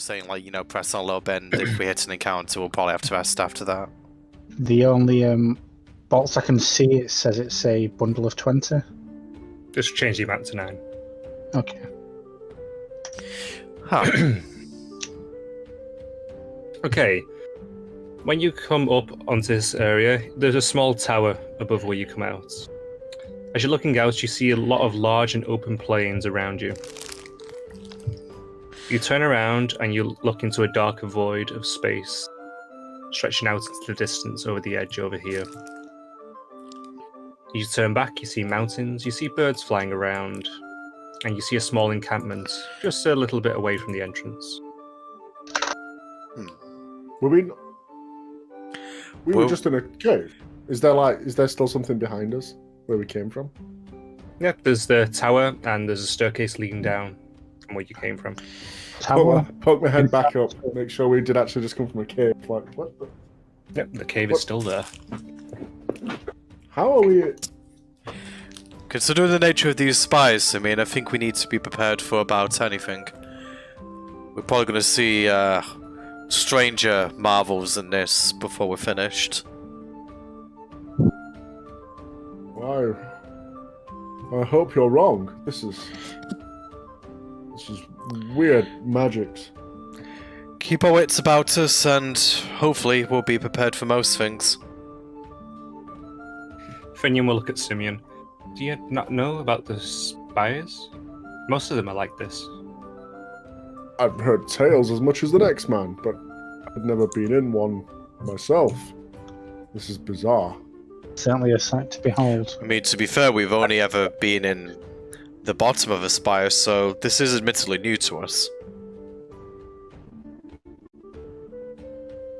just saying, like, press on a little bit, and if we hit an encounter, we'll probably have to rest after that. The only bolts I can see, it says it's a bundle of 20. Just change the amount to 9. Okay. Huh. Okay. When you come up onto this area, there's a small tower above where you come out. As you're looking out, you see a lot of large and open plains around you. You turn around and you look into a darker void of space, stretching out into the distance over the edge over here. You turn back, you see mountains, you see birds flying around, and you see a small encampment just a little bit away from the entrance. We were just in a cave. Is there still something behind us where we came from? Yep, there's the tower and there's a staircase leading down from where you came from. Tower. Poke my head back up, make sure we did actually just come from a cave. Like, what the... Yep, the cave is still there. How are we... Considering the nature of these spies, I mean, I think we need to be prepared for about anything. We're probably going to see stranger marvels than this before we're finished. Wow. I hope you're wrong. This is weird magics. Keep our wits about us, and hopefully we'll be prepared for most things. Finian will look at Simeon. Do you not know about the spires? Most of them are like this. I've heard tales as much as the next man, but I've never been in one myself. This is bizarre. Certainly a sight to behold. I mean, to be fair, we've only ever been in the bottom of a spire, so this is admittedly new to us.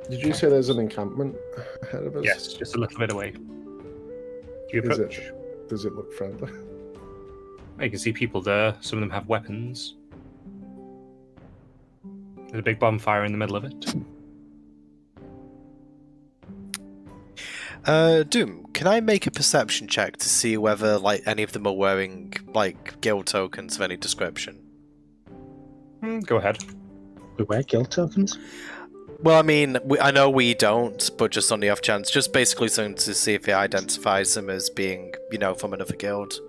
Did you say there's an encampment ahead of us? Yes, just a little bit away. You approach. Does it look friendly? You can see people there. Some of them have weapons. There's a big bonfire in the middle of it. Doom, can I make a perception check to see whether, like, any of them are wearing, like, guild tokens of any description? Go ahead. We wear guild tokens? Well, I mean, I know we don't, but just on the off chance, just basically something to see if it identifies them as being, from another guild.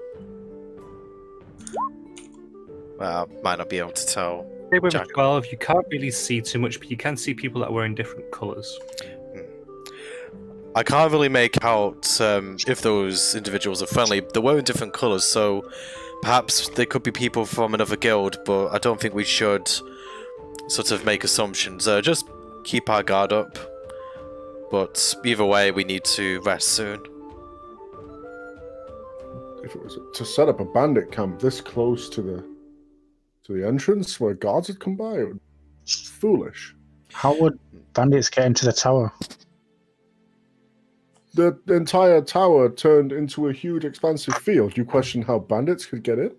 Well, might not be able to tell. With 12, you can't really see too much, but you can see people that are wearing different colours. I can't really make out if those individuals are friendly. They're wearing different colours, so perhaps they could be people from another guild, but I don't think we should sort of make assumptions. Just keep our guard up. But either way, we need to rest soon. If it was to set up a bandit camp this close to the entrance where guards had come by, it would be foolish. How would bandits get into the tower? The entire tower turned into a huge expansive field. You question how bandits could get in?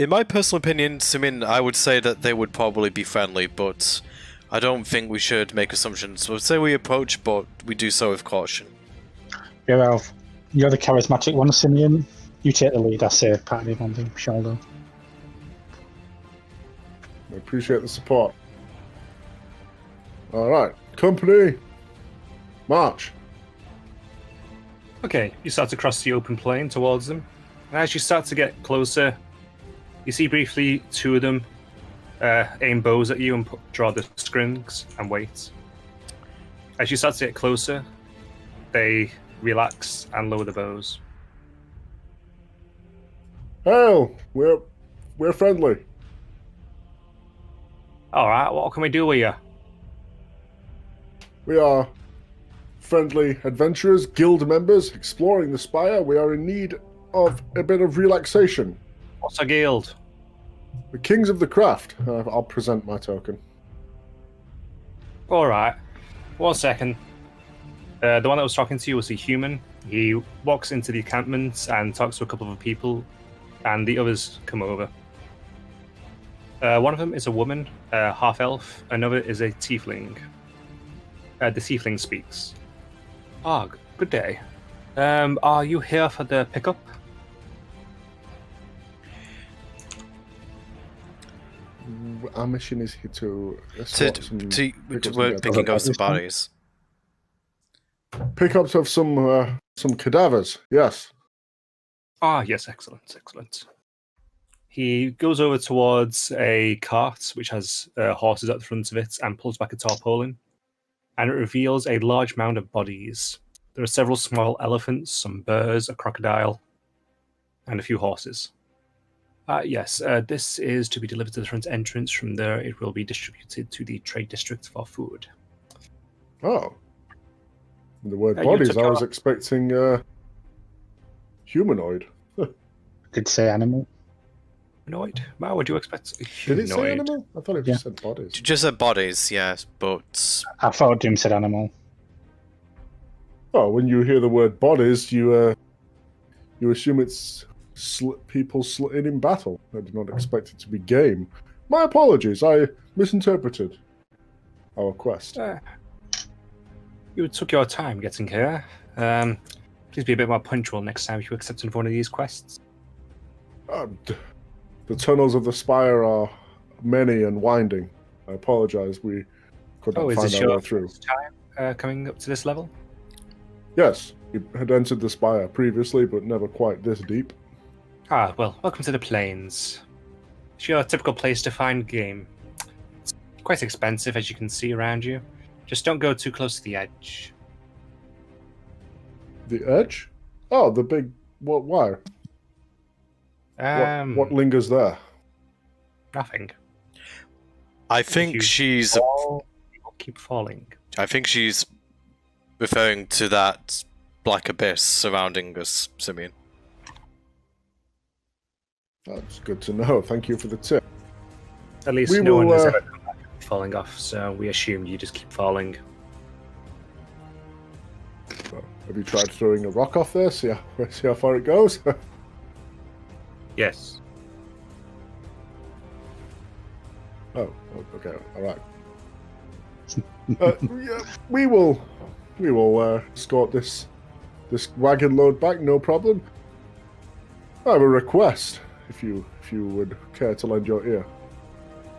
In my personal opinion, Simin, I would say that they would probably be friendly, but I don't think we should make assumptions. We'll say we approach, but we do so with caution. Yeah, well, you're the charismatic one, Simeon. You take the lead, I say, patting him on the shoulder. I appreciate the support. Alright, company, march. Okay, you start to cross the open plain towards them. And as you start to get closer, you see briefly two of them aim bows at you and draw the strings and wait. As you start to get closer, they relax and lower the bows. Hail, we're friendly. Alright, what can we do with you? We are friendly adventurers, guild members, exploring the spire. We are in need of a bit of relaxation. What's a guild? The Kings of the Craft. I'll present my token. Alright. 1 second. The one that was talking to you was a human. He walks into the encampment and talks to a couple of people, and the others come over. One of them is a woman, half-elf. Another is a tiefling. The tiefling speaks. Good day. Are you here for the pickup? our mission is here to escort some We're picking up some bodies. pickups of some cadavers. Yes. Ah, yes, excellent, excellent. He goes over towards a cart which has horses at the front of it and pulls back a tarpaulin, and it reveals a large mound of bodies. There are several small elephants, some bears, a crocodile, and a few horses. Yes, this is to be delivered to the front entrance. From there, it will be distributed to the trade district for food. Oh. The word You bodies, took I was our- expecting humanoid. Did say animal. Humanoid? Wow, would you expect a Did humanoid? it say animal? I thought it Yeah. just said bodies. Just said bodies, yes, but I thought Doom said animal. Oh, when you hear the word bodies, you assume it's people slain in battle. I did not expect it to be game. My apologies, I misinterpreted our quest. You took your time getting here. Please be a bit more punctual next time if you accept one of these quests. The tunnels of the spire are many and winding. I apologize, we could not Is find this our way your through. first time coming up to this level? Yes, we had entered the spire previously, but never quite this deep. Ah, well, welcome to the plains. It's your typical place to find game. It's quite expensive, as you can see around you. Just don't go too close to the edge. The edge? Oh, the big wire. What lingers there? Nothing. I If think you she's fall, you will keep falling. referring to that black abyss surrounding us, Simeon. That's good to know. Thank you for the tip. At least We no will, one has ever come back falling off, so we assumed you just keep falling. Well, have you tried throwing a rock off there? See how far it goes? Yes. Oh, okay, all right. Yeah, we will escort this wagon load back, no problem. I have a request, if you would care to lend your ear.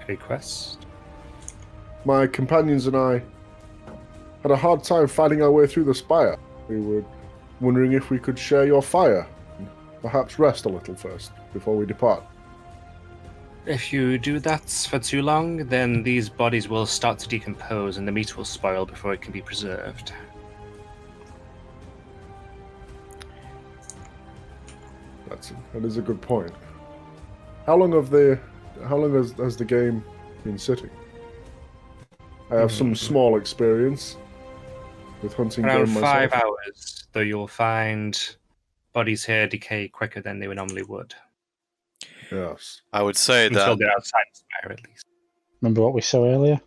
Request? My companions and I had a hard time finding our way through the spire. We were wondering if we could share your fire. Perhaps rest a little first, before we depart. If you do that for too long, then these bodies will start to decompose and the meat will spoil before it can be preserved. That is a good point. How long has the game been sitting? I have some small experience with hunting Around game myself. 5 hours, though you'll find bodies here decay quicker than they would normally would. Yes. I would say Until that they're outside the spire, at least. Remember what we saw earlier?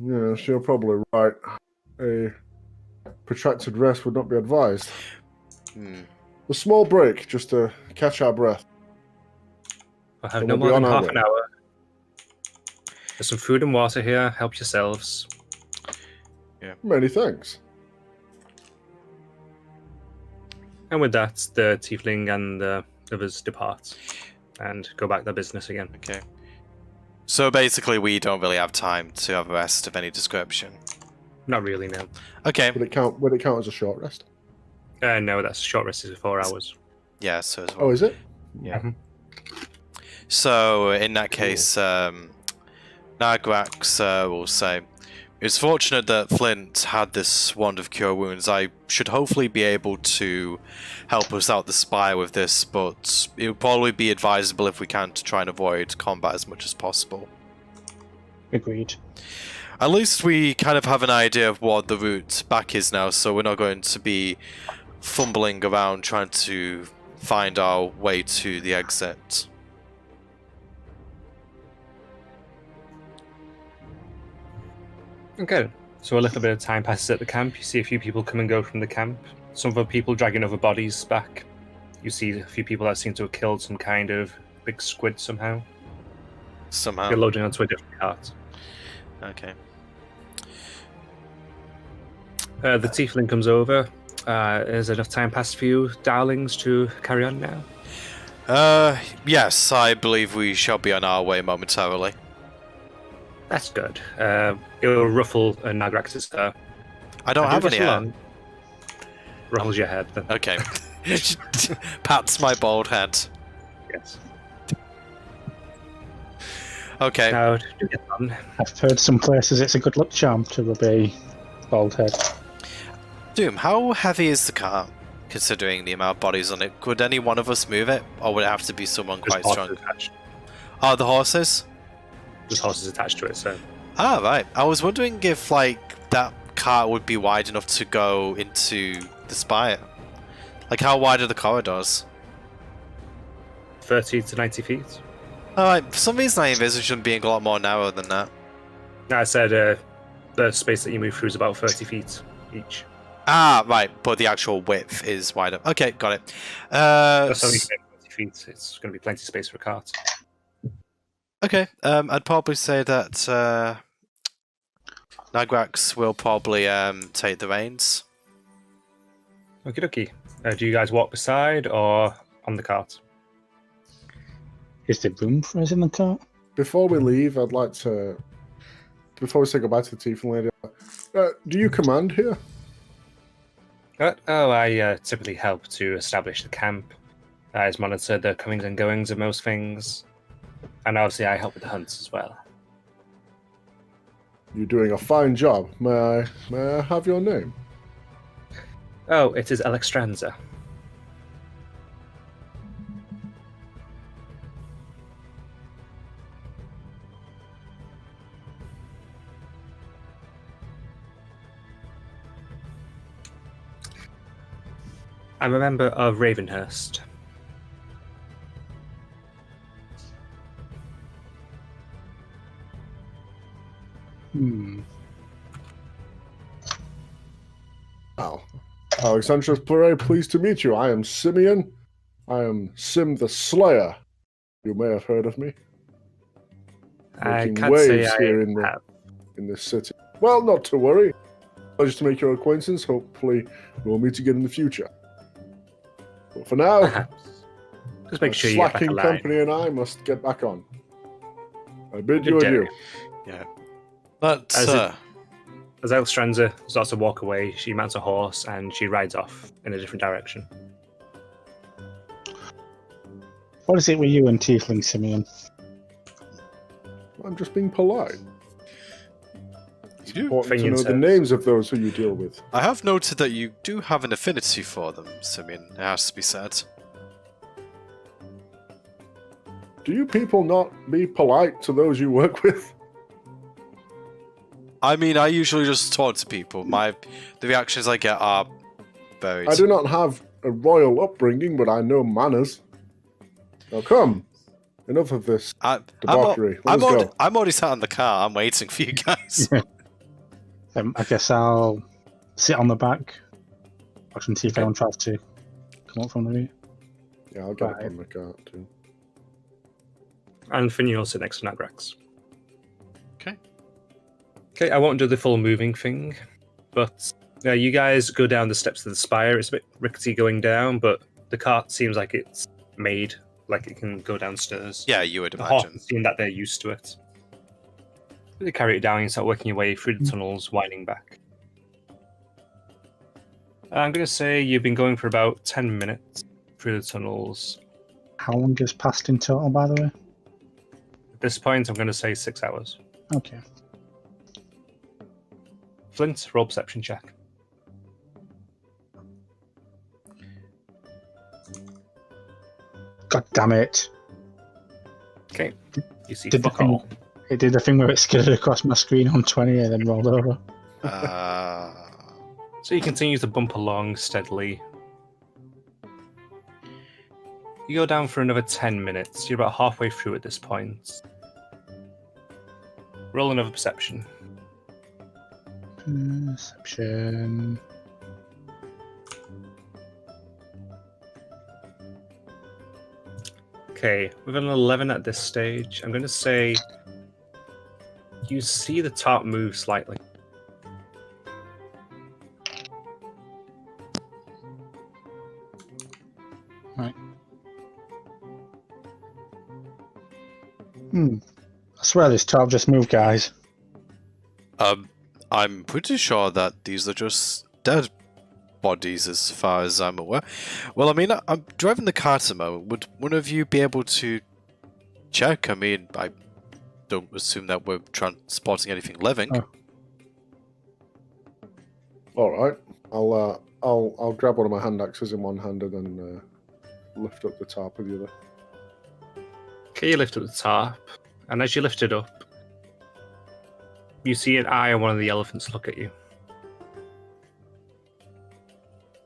Yes, you're probably right. A protracted rest would not be advised. A small break, just to catch our breath. We'll have Then no we'll be more than on our half an way. hour. There's some food and water here. Help yourselves. Many thanks. And with that, the tiefling and the others depart and go back to their business again. okay. So basically, we don't really have time to have a rest of any description. Not really, no. Okay. Would it count as a short rest? No, that's a short rest is 4 hours. Yeah. So as well. Oh, is it? Yeah. Mhm. So in that case, Nagrax will say, "It's fortunate that Flint had this wand of cure wounds. I should hopefully be able to help us out the spire with this, but it would probably be advisable if we can to try and avoid combat as much as possible. Agreed. At least we kind of have an idea of what the route back is now, so we're not going to be fumbling around trying to find our way to the exit." Okay. So a little bit of time passes at the camp. You see a few people come and go from the camp. Some other people dragging other bodies back. You see a few people that seem to have killed some kind of big squid somehow. Somehow. They're loading onto a different cart. Okay. The tiefling comes over. Is enough time passed for you, darlings, to carry on now? Yes, I believe we shall be on our way momentarily. That's good. It will ruffle Nagrax's hair. I don't have any hair. Along. Ruffles your head then. Okay. Pats my bald head. Yes. Okay. Now, do get on. I've heard some places it's a good luck charm to rub a bald head. Doom, how heavy is the car, considering the amount of bodies on it? Could any one of us move it, or would it have to be someone quite There's strong? horses attached. Oh, the horses? There's horses attached to it, so... Ah, right. I was wondering if, like, that car would be wide enough to go into the spire. Like, how wide are the corridors? 30 to 90 feet. Alright, for some reason I envisaged them being a lot more narrow than that. I said the space that you move through is about 30 feet each. Ah, right, but the actual width is wider. Okay, got it. That's only 30 feet. It's going to be plenty of space for a cart. Okay, I'd probably say that Nagrax will probably take the reins. Okie dokie. Do you guys walk beside or on the cart? Is there room for us in the cart? Before we leave, I'd like to... Before we say goodbye to the Tiefling lady, do you command here? I typically help to establish the camp. I monitor the comings and goings of most things. And obviously I help with the hunts as well. You're doing a fine job. May I have your name? Oh, it is Alexstranza. I'm a member of Ravenhurst. Oh. Alexandros, very pleased to meet you. I am Simeon. I am Sim the Slayer. You may have heard of me. I Making can't say waves I here have. in this city. Well, not to worry. Pleasure to make your acquaintance. Hopefully, we'll meet again in the future. But for now, Perhaps. Just make the sure you get back slacking alive. company and I must get back on. I bid Good you day. adieu. Yeah. But, As Alexstranza starts to walk away, she mounts a horse and she rides off in a different direction. What is it with you and Tiefling, Simeon? I'm just being polite. It's You- important to Finian know the says. names of those who you deal with. I have noted that you do have an affinity for them, Simeon, it has to be said. Do you people not be polite to those you work with? I mean, I usually just talk to people. The reactions I get are varied. I do not have a royal upbringing, but I know manners. Now come, enough of this debauchery. Let's go. I'm already sat in the car. I'm waiting for you guys. I guess I'll sit on the back, watch and see if anyone tries to come up from the rear. Yeah, I'll get Right. up on the cart too. And Finian will sit next to Nagrax. Okay. Okay, I won't do the full moving thing, but you guys go down the steps of the spire. It's a bit rickety going down, but the cart seems like it's made like it can go downstairs. Yeah, you would The imagine. horse seem that they're used to it. You carry it down and start working your way through the tunnels, winding back. I'm going to say you've been going for about 10 minutes through the tunnels. How long has passed in total, by the way? At this point, I'm going to say 6 hours. Okay. Flint, roll perception check. God damn it. Okay. You see Did the fuck thing, all. it did the thing where it skidded across my screen on 20 and then rolled over. So you continue to bump along steadily. You go down for another 10 minutes. You're about halfway through at this point. Roll another perception. Perception. Okay, with an 11 at this stage, I'm going to say you see the top move slightly. Right. I swear this top just moved, guys. I'm pretty sure that these are just dead bodies as far as I'm aware. Well, I mean, I'm driving the car at the moment. Would one of you be able to check? I mean, I don't assume that we're transporting anything living. Oh. All right. I'll grab one of my hand axes in one hand and then lift up the tarp with the other. Okay, you lift up the tarp, and as you lift it up, you see an eye on one of the elephants look at you.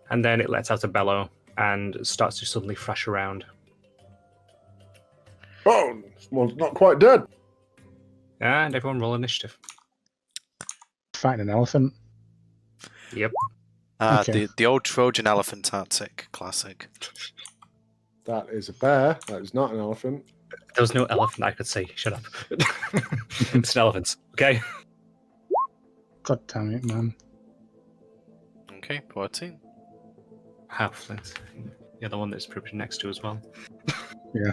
And then it lets out a bellow and starts to suddenly thrash around. Oh, this one's not quite dead. And everyone roll initiative. Fighting an elephant. Yep. Okay. The old Trojan elephant tactic, classic. That is a bear. That is not an elephant. There was no elephant I could see. Shut up. It's an elephant. Okay. God damn it, man. Okay, 14. How Flint? You're the one that's pretty much next to as well. Yeah.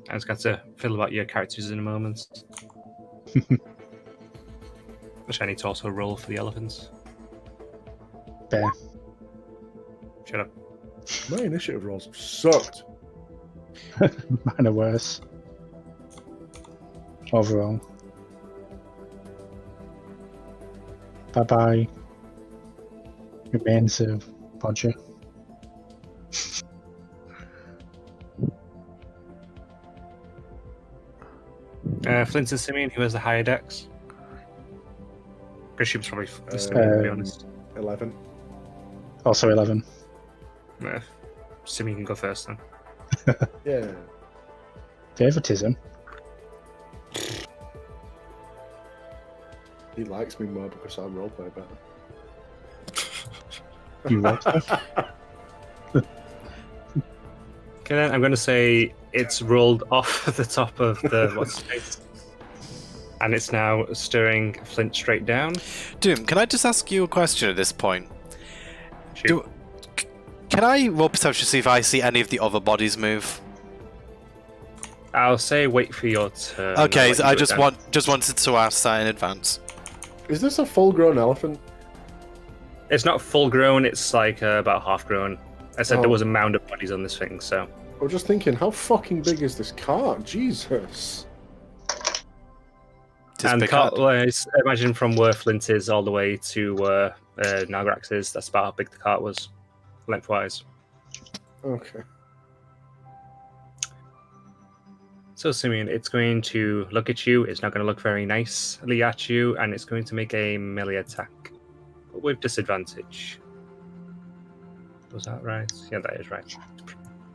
I was going to fiddle about your characters in a moment. Which I need to also roll for the elephants. Bear. Shut up. My initiative rolls have sucked. Mine are worse. Overall. Bye-bye. Remains of Bodger. Flint and Simeon, who has the higher dex? Because she was probably Simeon, to be honest. 11. Also 11. Simeon can go first then. Yeah. Favoritism. He likes me more because I roleplay better. You what? Okay then, I'm going to say it's rolled off the top of the what's its face, and it's now stirring Flint straight down. Doom, can I just ask you a question at this point? Shoot. Can I roll perception to see if I see any of the other bodies move? I'll say wait for your turn. Okay, I'll so let I you do it then. just wanted to ask that in advance. Is this a full-grown elephant? It's not full grown, it's like about half grown. I said there Oh. was a mound of bodies on this thing, so. I was just thinking, how fuking big is this car? Jesus. Tis And big cart hat. wise, imagine from where Flint is all the way to where Nagrax is, that's about how big the cart was, lengthwise. Okay. So, Simeon, it's going to look at you, it's not going to look very nicely at you, and it's going to make a melee attack. But with disadvantage. Was that right? Yeah, that is right.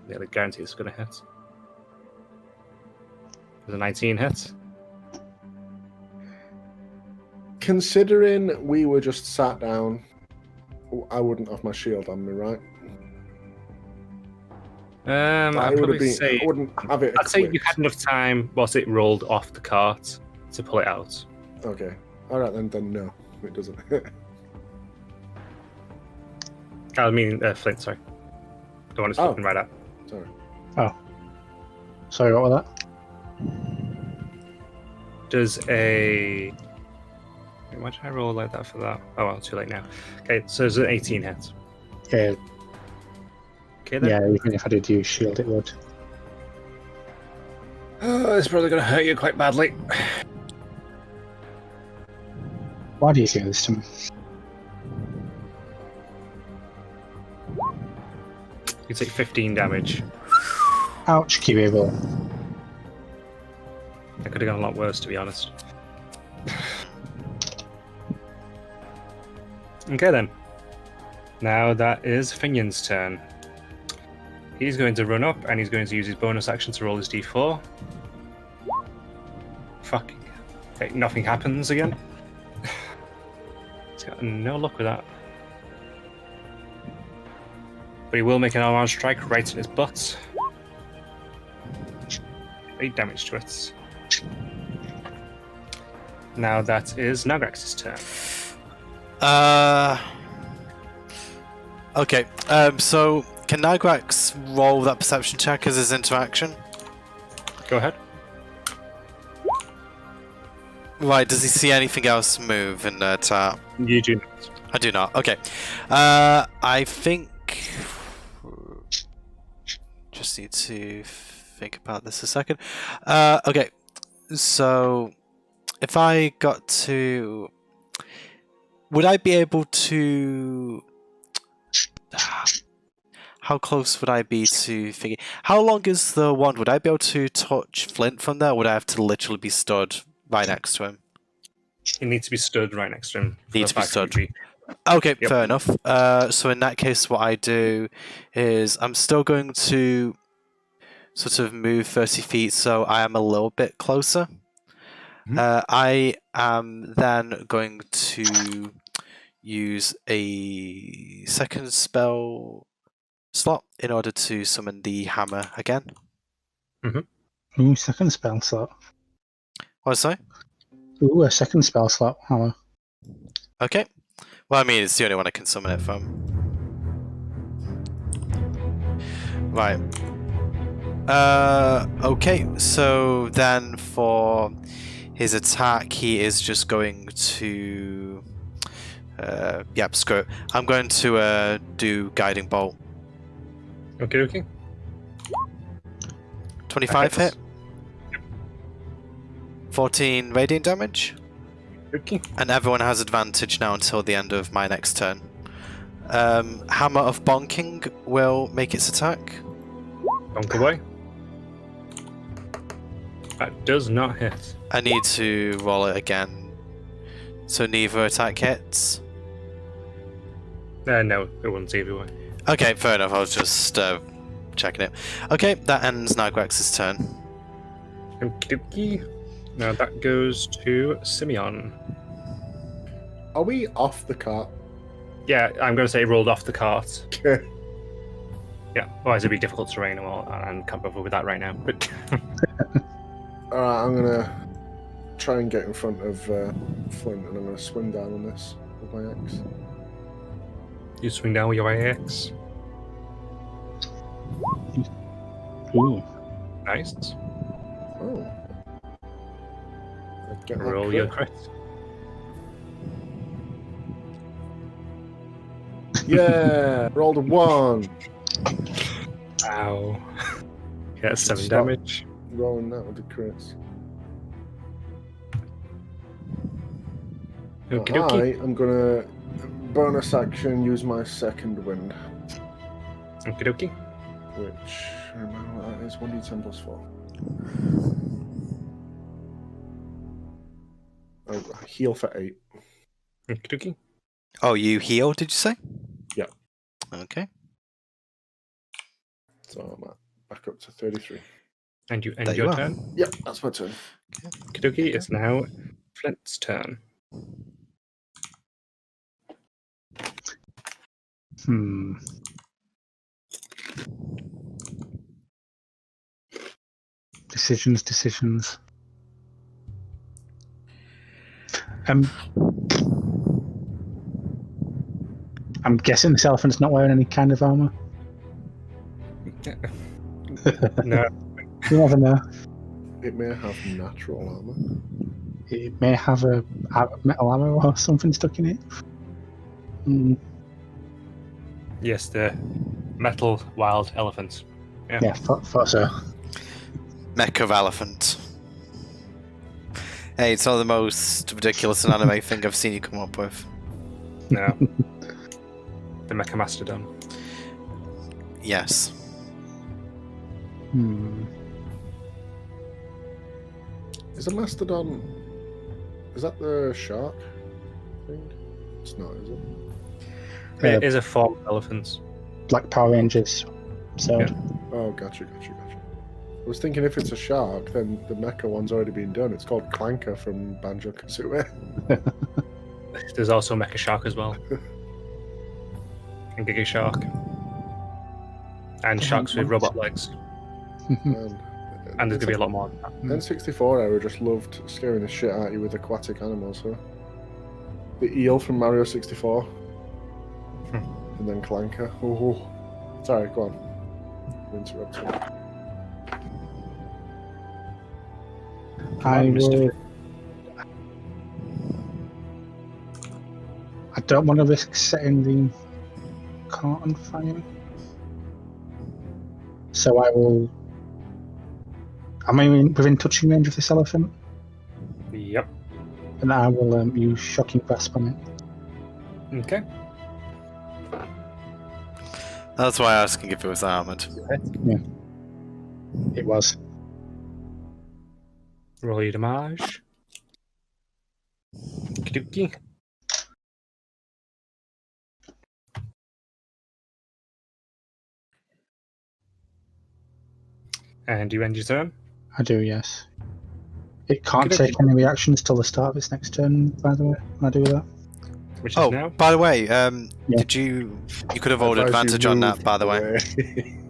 Nearly guaranteed it's going to hit. There's a 19 hit. Considering we were just sat down, I wouldn't have my shield on me, right? I'd I would probably have been. say... I wouldn't have it. I'd say you equipped. had enough time whilst it rolled off the cart to pull it out. Okay. All right then. Then no, it doesn't. I mean, Flint, sorry. The one that's looking right at. Sorry. Sorry, what was that? Does a... Wait, why did I roll like that for that? Oh, well, too late now. Okay, so there's an 18 hit. Yeah, Okay, then. yeah, even if I did use shield, it would. Oh, it's probably going to hurt you quite badly. Why do you do this to me? You take 15 damage. Ouch, Kiribble. That could have gone a lot worse, to be honest. Okay, then. Now that is Finion's turn. He's going to run up, and he's going to use his bonus action to roll his d4. Fuck. Okay, nothing happens again. He's got no luck with that. But he will make an unarmed strike right in his butt. 8 damage to it. Now that is Nagrax's turn. Okay, so can Nagrax roll that perception check as his interaction? Go ahead. Right, does he see anything else move in the attack? You do not. I do not. Okay. I think... Just need to think about this a second. Okay, so... If I got to... Would I be able to... How close would I be to figure... How long is the wand? Would I be able to touch Flint from there, or would I have to literally be stood right next to him? You need to be stood right next to him. for Need the to be fact that stood. he- Okay, Yep. fair enough. So in that case, what I do is I'm still going to sort of move 30 feet, so I am a little bit closer. I am then going to use a second spell slot in order to summon the hammer again. Ooh, second spell slot. What was I? Ooh, a second spell slot. Hammer. Okay. Well, I mean, it's the only one I can summon it from. Right. Okay, so then for his attack, he is just going to... yep, screw it. I'm going to do Guiding Bolt. Okay. 25 Hits. hit. 14 radiant damage. Okay. And everyone has advantage now until the end of my next turn. Hammer of Bonking will make its attack. Bonk away. That does not hit. I need to roll it again. So neither attack hits. No, it wouldn't save you away. Okay, fair enough. I was just checking it. Okay, that ends Nagrex's turn. Okie. Now that goes to Simeon. Are we off the cart? Yeah, I'm going to say rolled off the cart. Okay. Yeah, otherwise it'd be difficult terrain and can't bother with that right now. But Alright, I'm gonna try and get in front of Flint, and I'm gonna swing down on this with my axe. you swing down with your axe. Ooh. Nice. Oh. I get that Roll your crit. crit. Yeah! Rolled a 1! Ow. Yeah, 7 Stop. damage. Rolling that with the crits. Okie dokie. I'm gonna bonus action use my second wind, Okie dokie. which, remember what that is, 1d10 plus 4. Oh, heal for 8. Okie dokie. Oh, you heal, did you say? Yeah. Okay. So I'm back up to 33. And you end There you your are. turn. Yep, that's my turn. Okie dokie. It's now Flint's turn. Decisions. I'm guessing this elephant's not wearing any kind of armor. No. You never know. It may have natural armor. It may have a metal armor or something stuck in it. Yes, the metal wild elephant. Yeah, thought so. Mecha of Elephant. Hey, it's not the most ridiculous and anime thing I've seen you come up with. No. The Mecha Mastodon. Yes. Is a mastodon? Is that the shark thing? It's not, is it? It is a form of elephant. Like Power Rangers. So Yeah. Oh, gotcha. I was thinking if it's a shark, then the mecha one's already been done. It's called Clanker from Banjo-Kazooie. There's also Mecha Shark as well. And Giga Shark. And sharks with robot legs. And there's going to be a lot more than that. N64 era just loved scaring the shit out of you with aquatic animals, huh? The eel from Mario 64. And then Clanker. Oh. Sorry, go on. I'm interrupting. don't want to risk setting the cart on fire. So I will. Am I within touching range of this elephant? Yep. And I will use Shocking Grasp on it. Okay. That's why I was asking if it was armored. It was. Roll your damage. Okey-dokey. And you end your turn? I do, yes. It can't Okey-dokey. take any reactions till the start of its next turn, by the way, when I do that. Which is Oh, now? by the way, did you could have rolled Advise you advantage on move that, by the way. away.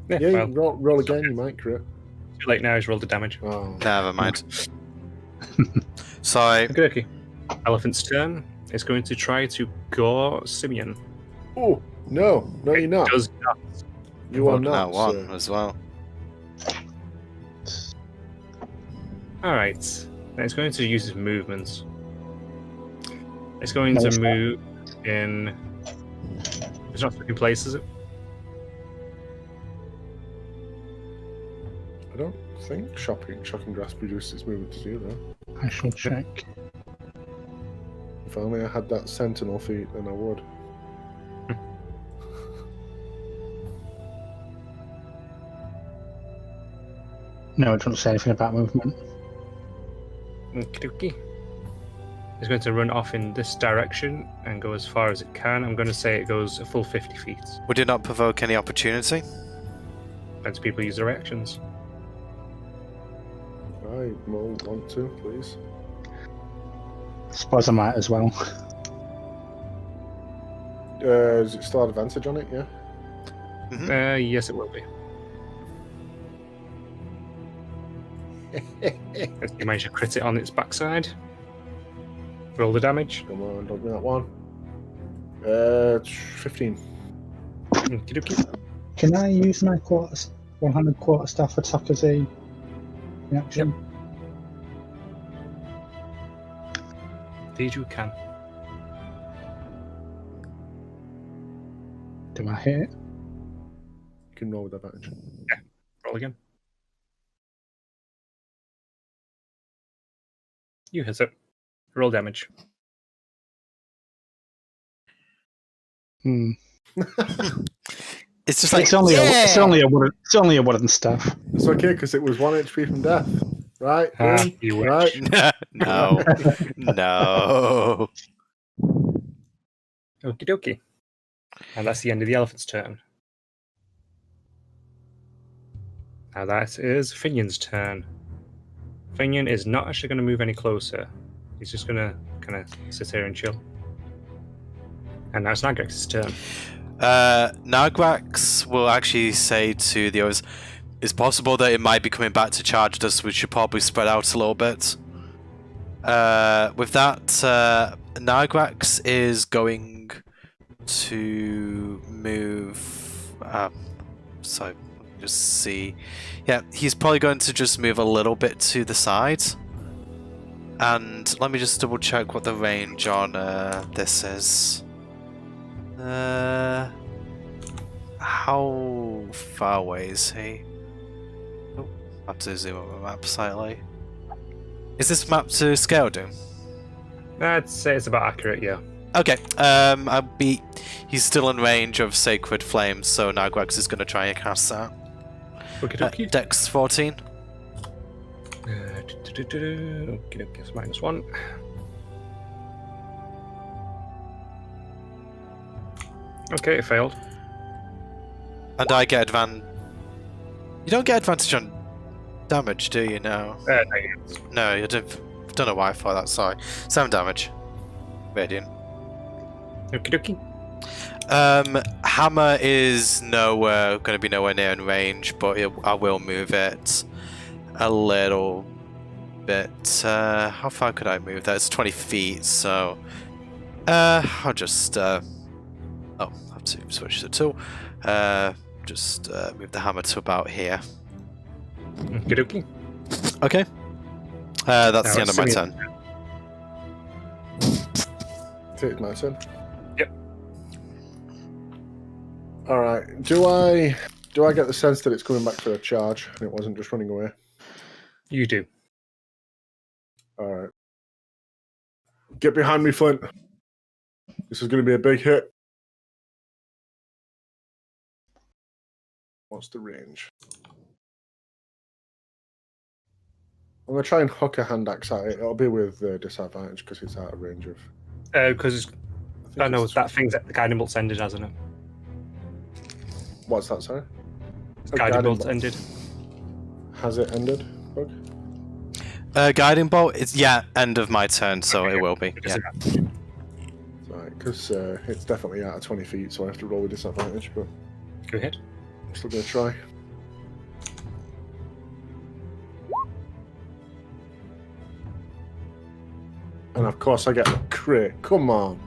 Yeah, Yeah, well, roll again, you might crit. too late now, he's rolled the damage. Oh. Never mind. Sorry. Okay. Elephant's turn. It's going to try to gore Simeon. Oh, no, you're not. Does not. You are Rolled that not. one sir. as well. Alright. Then it's going to use its movements. It's going No, to it's not. move in. It's not stuck in place, is it? I don't think Shocking Grasp reduces movement to do that. I shall check. If only I had that sentinel feat, then I would. No, it doesn't say anything about movement. Okey-dokey. It's going to run off in this direction and go as far as it can. I'm going to say it goes a full 50 feet. Would it not provoke any opportunity? Lets people use their reactions. I will want to, please. Suppose I might as well. Does it still have advantage on it? Yeah. Yes, it will be. You manage to crit it on its backside. Roll the damage. Come on, don't do that one. 15. Okey-dokey. Can I use my one-handed quarterstaff attack as a reaction? Indeed you can. Do I hit it? You can roll with advantage. Roll again. You hit it. Roll damage. Hmm. It's just like It's only a wooden staff. It's okay, because it was 1 HP from death. Right? You wish. Right? no, no. Okie dokie. And that's the end of the elephant's turn. Now that is Finion's turn. Finion is not actually going to move any closer. He's just going to kind of sit here and chill. And now it's Nagrex's turn. Nagrax will actually say to the others, it's possible that it might be coming back to charge us. We should probably spread out a little bit. With that, Nagrax is going to move. So just see. Yeah, he's probably going to just move a little bit to the side. And let me just double check what the range on this is. How far away is he? Oh, I have to zoom up the map slightly. Is this map to scale, Doom? I'd say it's about accurate, yeah. Okay, he's still in range of Sacred Flames, so Nagrax is going to try and cast that. Okie dokie. Dex 14. Okie dokie, it's -1. Okay, it failed. And I get advantage. You don't get advantage on damage, do you? No. No, you don't know why I thought that. Sorry. 7 damage. Radiant. Okie dokie. Hammer is going to be nowhere near in range, but I will move it a little bit. How far could I move that? It's 20 feet, so I'll just I have to switch the tool. Just move the hammer to about here. Okie dokie. Okay. That's Now the end of my it's turn. it. It's my turn. Yep. All right. Do I get the sense that it's coming back for a charge and it wasn't just running away? You do. All right. Get behind me, Flint. This is going to be a big hit. What's the range? I'm going to try and hook a hand axe at it. It'll be with disadvantage because it's out of range of... Because I know that thing's the guiding bolt's ended, hasn't it? What's that, sorry? Guiding bolt's ended. Has it ended, Bug? Guiding bolt. It's end of my turn, so it will be. Yeah. Right, because it's definitely out of 20 feet, so I have to roll with disadvantage. But Go ahead. I'm still going to try. And of course, I get a crit. Come on.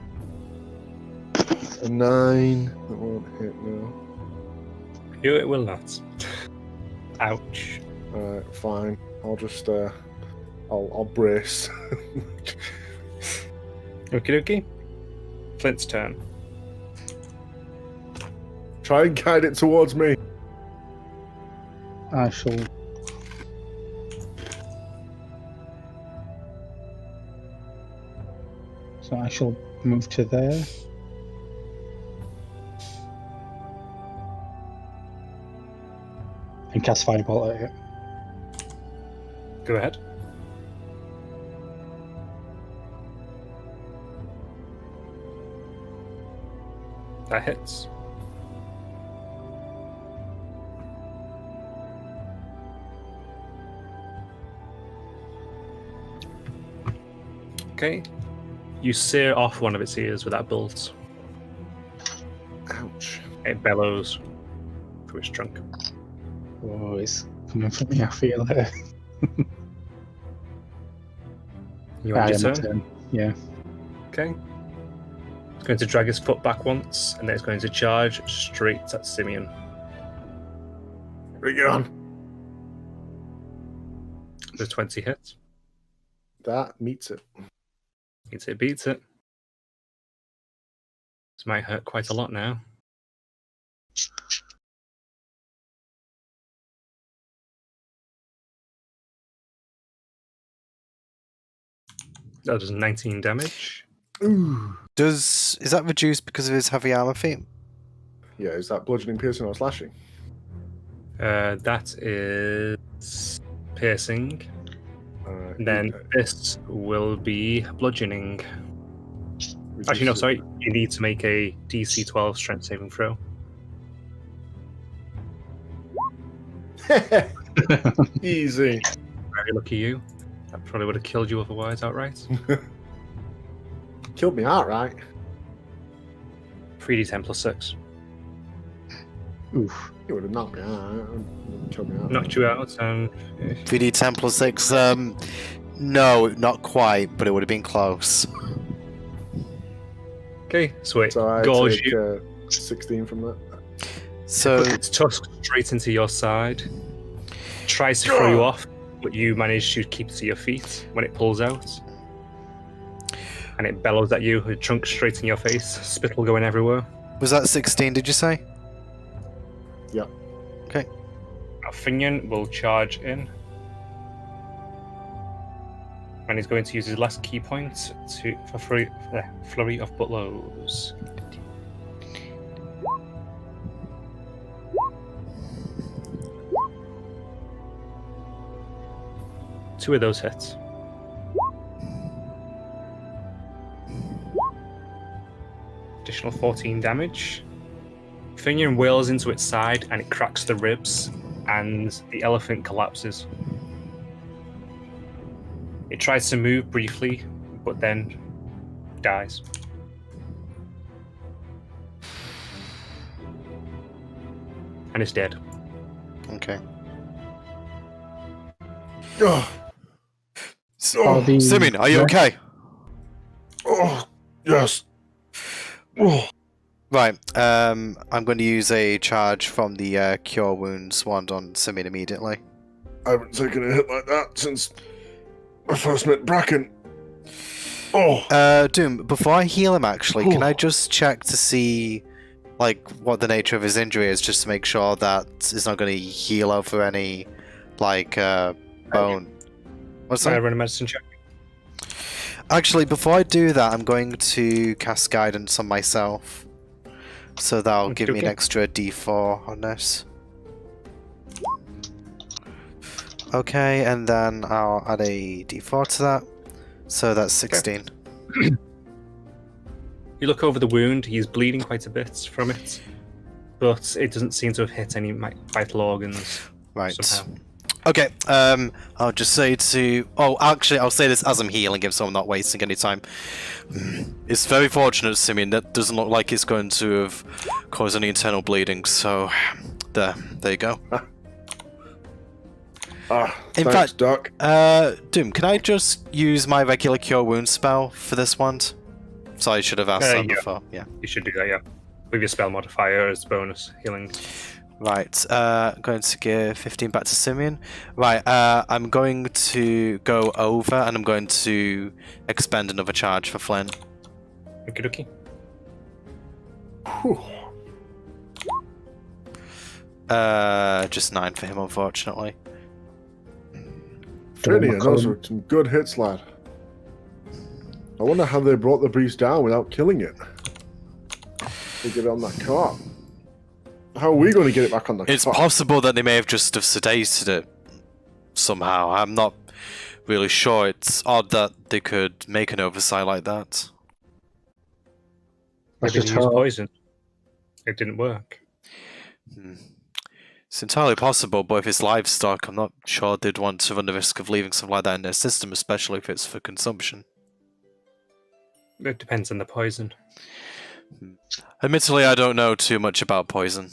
A 9. That won't hit now. You, it will not. Ouch. Alright, fine. I'll just I'll brace. Okie dokie. Flint's turn. Try and guide it towards me. I shall. So I shall move to there. And cast Firebolt at it. Go ahead. That hits. Okay. You sear off one of its ears with that bolt. Ouch. It bellows through its trunk. Oh, it's coming for me, I feel it. You want your my turn? turn. Yeah. Okay. It's going to drag his foot back once, and then it's going to charge straight at Simeon. Bring it on. There's 20 hits. That meets it. Beats it, beats it. This might hurt quite a lot now. That does 19 damage. Ooh. Is that reduced because of his heavy armor feat? Yeah, is that bludgeoning, piercing, or slashing? That is piercing. Then this will be bludgeoning. Actually, no, sorry. You need to make a DC 12 strength saving throw. Easy. Very lucky you. That probably would have killed you otherwise outright. Killed me outright. 3d10 plus 6. Oof. You would have knocked me out. Killed me out. Knocked you out. 3d10 plus 6. No, not quite, but it would have been close. Okay, so it So I gores take you. 16 from that. So Puts its tusk straight into your side. Tries to throw you off, but you manage to keep to your feet when it pulls out. And it bellows at you, with trunk straight in your face, spittle going everywhere. was that 16? Did you say? Yep. Okay. Now Finian will charge in. And he's going to use his last key point for flurry of blows. Two of those hits. Additional 14 damage. Finian wails into its side and it cracks the ribs, and the elephant collapses. It tries to move briefly, but then dies. And it's dead. Okay. Oh, Simeon, are you okay? oh yes. Oh. Right. I'm going to use a charge from the Cure Wounds wand on Simeon immediately. I haven't taken a hit like that since I first met Bracken. Doom, before I heal him, actually, can I just check to see, like, what the nature of his injury is, just to make sure that it's not going to heal over any, like, bone? What's So I that? run a medicine check. Actually, before I do that, I'm going to cast guidance on myself. So that'll give me an Okay. extra d4 on this. Okay, and then I'll add a d4 to that. So that's 16. You look over the wound. He's bleeding quite a bit from it, but it doesn't seem to have hit any vital organs. Right. Somehow. Okay, I'll just say to... Oh, actually, I'll say this as I'm healing him, so I'm not wasting any time. It's very fortunate, Simeon. That doesn't look like it's going to have caused any internal bleeding, so... There you go. In Thanks, fact, Doc. Doom, can I just use my regular Cure Wounds spell for this one? So I should have asked that yeah. before, yeah. You should do that, yeah. With your spell modifier as bonus healing. Right, going to give 15 back to Simeon. Right, I'm going to go over and I'm going to expend another charge for Flynn. Okie dokie. Whew. Just 9 for him, unfortunately. Finian, those were some good hits, lad. I wonder how they brought the beast down without killing it. They get it on that cart. How are we going to get it back on the It's cart? possible that they may have just have sedated it somehow. I'm not really sure. It's odd that they could make an oversight like that. Let's Maybe just they used hope. poison. It didn't work. It's entirely possible, but if it's livestock, I'm not sure they'd want to run the risk of leaving something like that in their system, especially if it's for consumption. It depends on the poison. Admittedly, I don't know too much about poison,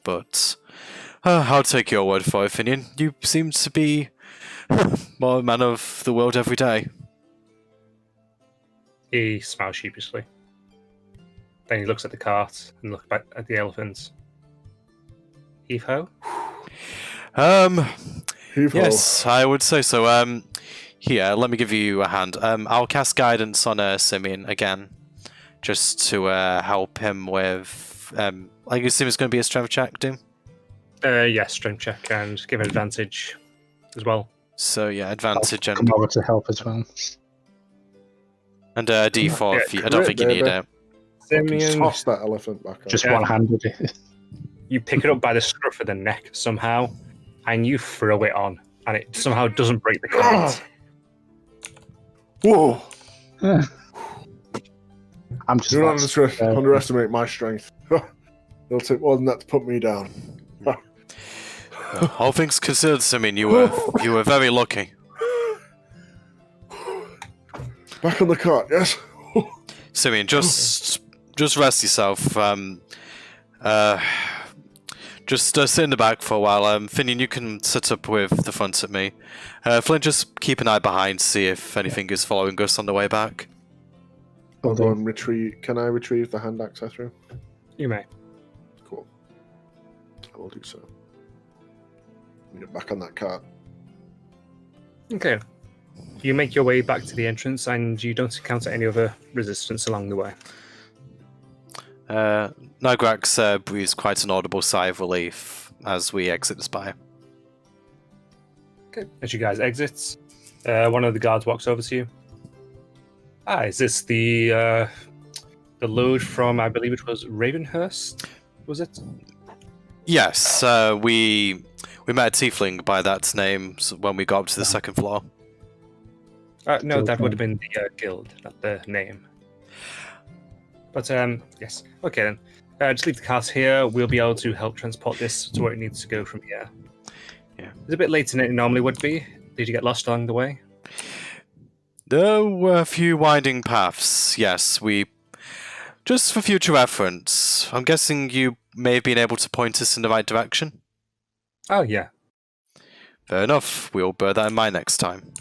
but I'll take your word for it, Finian. You seem to be more a man of the world every day. He smiles sheepishly. Then he looks at the cart and looks back at the elephants. Heave-ho? Heave-ho. Yes, I would say so. Here, let me give you a hand. I'll cast guidance on Simeon again, just to help him with. I assume it's going to be a strength check, Doom. Yes, strength check and give an advantage as well. So yeah, advantage I'll and come over to help as well. D4. If you, I don't Great, think you need baby. it. Fucking Simeon, toss that elephant back on. Just Yeah. one-handed. you pick it up by the scruff of the neck somehow, and you throw it on, and it somehow doesn't break the cart. Whoa! I'm just. Do not underestimate my strength. It'll take more than that to put me down. All things considered, Simeon, you were very lucky. Back on the cart, yes? Simeon, just rest yourself. Just sit in the back for a while. Finian, you can sit up with the front at me. Flynn, just keep an eye behind, see if anything is following us on the way back. I'll go and retrieve. Can I retrieve the hand axe I threw? You may. Cool. I will do so. Get back on that cart. Okay. You make your way back to the entrance, and you don't encounter any other resistance along the way. Nigrax breathes quite an audible sigh of relief as we exit the spire. Okay. As you guys exit, one of the guards walks over to you. Is this the load from, I believe it was Ravenhurst? Was it? Yes, we met a tiefling by that name when we got up to the second floor. No, that would have been the guild, not the name. But yes. Okay then. Just leave the cart here. We'll be able to help transport this to where it needs to go from here. Yeah. It's a bit later than it normally would be. Did you get lost along the way? There were a few winding paths, yes. Just for future reference, I'm guessing you may have been able to point us in the right direction? Oh, yeah. Fair enough. We'll bear that in mind next time.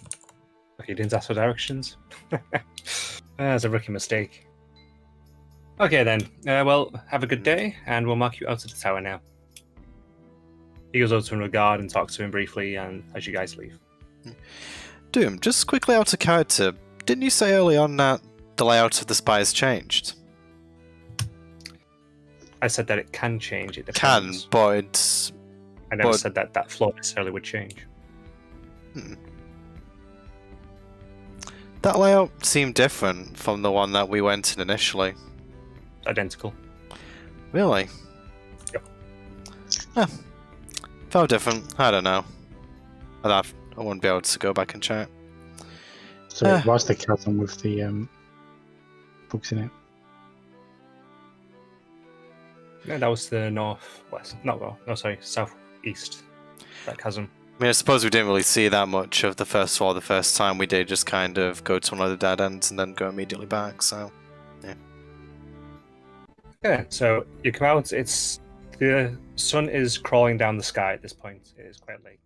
Okay, you didn't ask for directions. That's a rookie mistake. Okay then. Well, have a good day, and we'll mark you out of the tower now. He goes over to him with a guard and talks to him briefly, and as you guys leave. Doom, just quickly out of character, didn't you say early on that the layout of the spires changed? I said that it can change. It Can, depends. but it's... I never but- said that that floor necessarily would change. That layout seemed different from the one that we went in initially. Identical. Really? Yep. Huh. Felt different. I don't know. I wouldn't be able to go back and check. So it was the chasm with the books in it. No, that was the northwest. No, sorry, southeast. That chasm. I mean, I suppose we didn't really see that much of the first floor the first time. We did just kind of go to one of the dead ends and then go immediately back, so... Yeah, so you come out, the sun is crawling down the sky at this point. It is quite late.